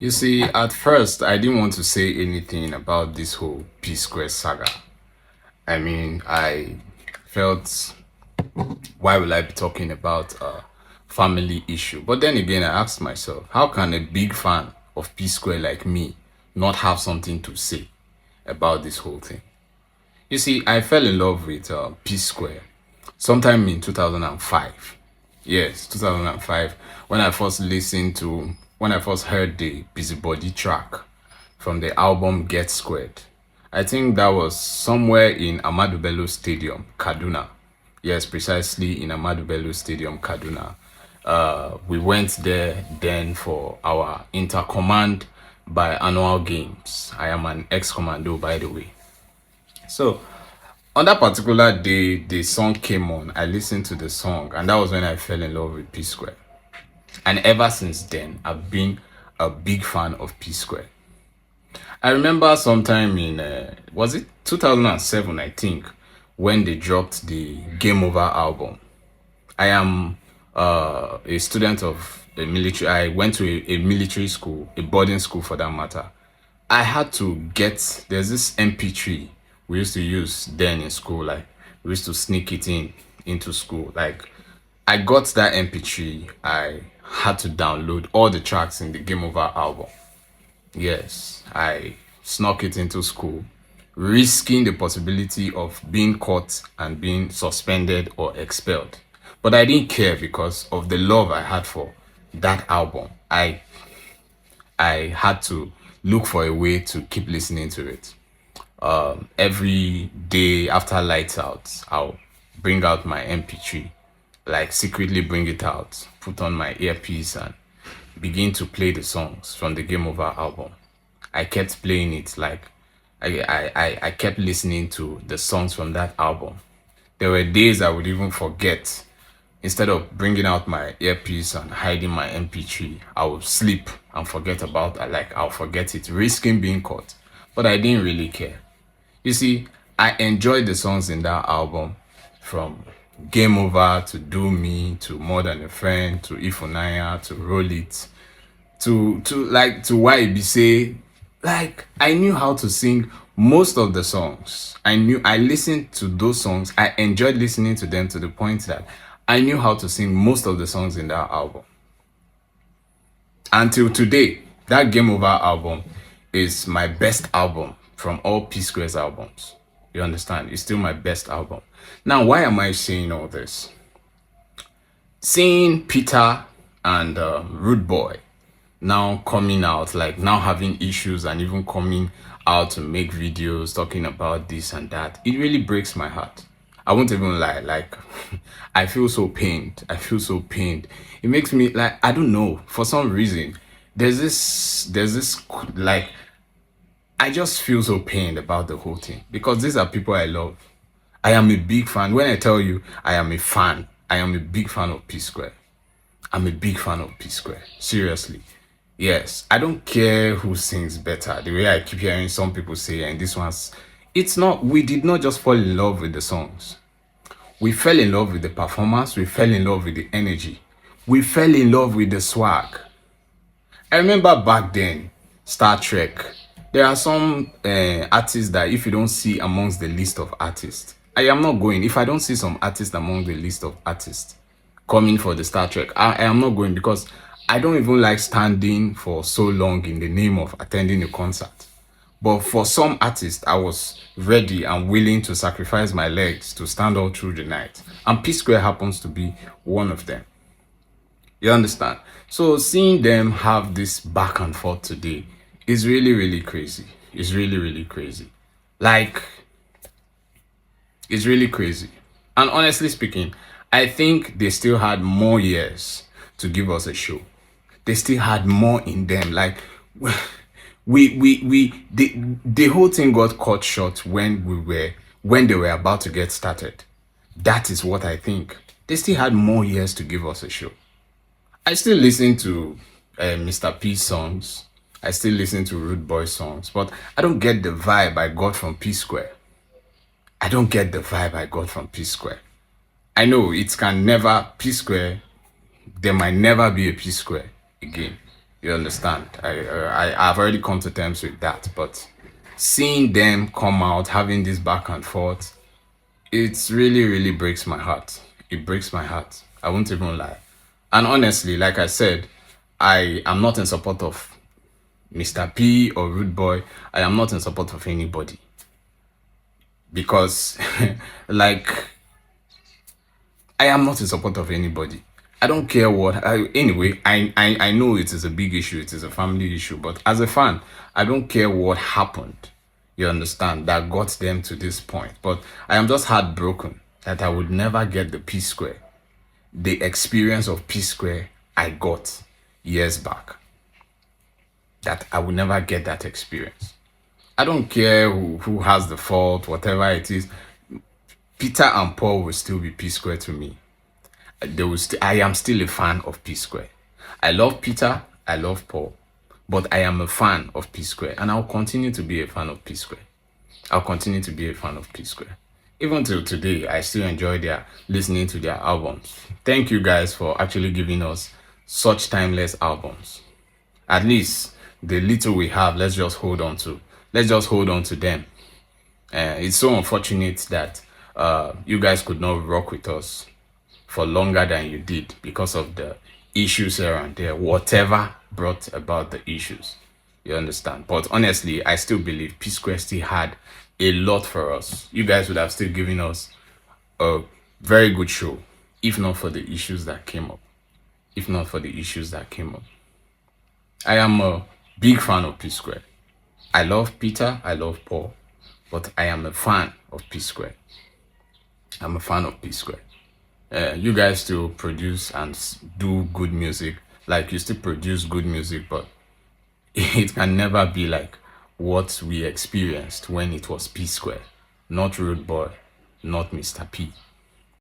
You see, at first, I didn't want to say anything about this whole P Square saga. I mean, I felt, why will I be talking about a family issue? But then again, I asked myself, how can a big fan of P Square like me not have something to say about this whole thing? You see, I fell in love with P Square sometime in 2005. Yes, 2005, when I first when I first heard the Busybody track from the album Get Squared. I think that was somewhere in Ahmadu Bello Stadium, Kaduna. Yes, precisely in Ahmadu Bello Stadium, Kaduna. We went there then for our intercommand biannual games. I am an ex-commando, by the way. So on that particular day, the song came on. I listened to the song, and that was when I fell in love with P Square. And ever since then, I've been a big fan of P Square. I remember sometime in was it 2007, I think, when they dropped the Game Over album. I am a student of a military. I went to a military school, a boarding school for that matter. I had to get, there's this MP3 we used to use then in school. Like, we used to sneak it into school. Like, I got that MP3. I had to download all the tracks in the Game Over album. Yes, I snuck it into school, risking the possibility of being caught and being suspended or expelled. But I didn't care because of the love I had for that album. I had to look for a way to keep listening to it. Every day after lights out, I'll bring out my MP3, like secretly bring it out, put on my earpiece and begin to play the songs from the Game Over album. I kept playing it, like I kept listening to the songs from that album. There were days I would even forget. Instead of bringing out my earpiece and hiding my MP3, I would sleep and forget about it. Like, I'll forget it, risking being caught. But I didn't really care. You see, I enjoyed the songs in that album, from Game Over to Do Me to More Than a Friend to Ifunaya to Roll It to Why Be Say. Like, I knew how to sing most of the songs. I listened to those songs. I enjoyed listening to them to the point that I knew how to sing most of the songs in that album. Until today, that Game Over album is my best album from all P Square's albums. You understand? It's still my best album. Now, why am I saying all this? Seeing Peter and Rude Boy now coming out, like now having issues and even coming out to make videos talking about this and that, it really breaks my heart. I won't even lie, like I feel so pained. I feel so pained. It makes me, like, I don't know, for some reason, there's this like, I just feel so pained about the whole thing because these are people I love. I am a big fan. When I tell you I am a fan, I am a big fan of P Square. I'm a big fan of P Square. Seriously. Yes, I don't care who sings better. The way I keep hearing some people say, and this one's, it's not, we did not just fall in love with the songs. We fell in love with the performance. We fell in love with the energy. We fell in love with the swag. I remember back then, Star Trek, there are some artists that if you don't see amongst the list of artists, I am not going. If I don't see some artists among the list of artists coming for the Star Trek, I am not going because I don't even like standing for so long in the name of attending a concert. But for some artists, I was ready and willing to sacrifice my legs to stand all through the night. And P Square happens to be one of them. You understand? So seeing them have this back and forth today is really, really crazy. It's really, really crazy. Like, it's really crazy. And honestly speaking, I think they still had more years to give us a show. They still had more in them. Like, the whole thing got cut short when they were about to get started. That is what I think. They still had more years to give us a show. I still listen to Mr. P songs. I still listen to Rude Boy songs, but I don't get the vibe I got from P Square. I don't get the vibe I got from P Square. I know it can never, P Square, there might never be a P Square again. You understand? I've already come to terms with that. But seeing them come out, having this back and forth, it's really, really breaks my heart. It breaks my heart. I won't even lie. And honestly, like I said, I am not in support of Mr. P or Rude Boy. I am not in support of anybody because, like, I am not in support of anybody. I don't care what. Anyway, I know it is a big issue. It is a family issue. But as a fan, I don't care what happened. You understand? That got them to this point. But I am just heartbroken that I would never get the P Square. The experience of P Square I got years back. That I would never get that experience. I don't care who has the fault, whatever it is. Peter and Paul will still be P Square to me. I am still a fan of P Square. I love Peter, I love Paul, but I am a fan of P Square, and I'll continue to be a fan of P Square. I'll continue to be a fan of P Square. Even till today, I still enjoy their listening to their albums. Thank you guys for actually giving us such timeless albums. At least the little we have, let's just hold on to. Let's just hold on to them. It's so unfortunate that you guys could not rock with us for longer than you did because of the issues here and there, whatever brought about the issues. You understand? But honestly, I still believe P Square still had a lot for us. You guys would have still given us a very good show if not for the issues that came up. If not for the issues that came up. I am a big fan of P Square. I love Peter, I love Paul, but I am a fan of P Square. I'm a fan of P Square. You guys still produce and do good music. Like, you still produce good music, but it can never be like what we experienced when it was P Square. Not Rude Boy, not Mr. P.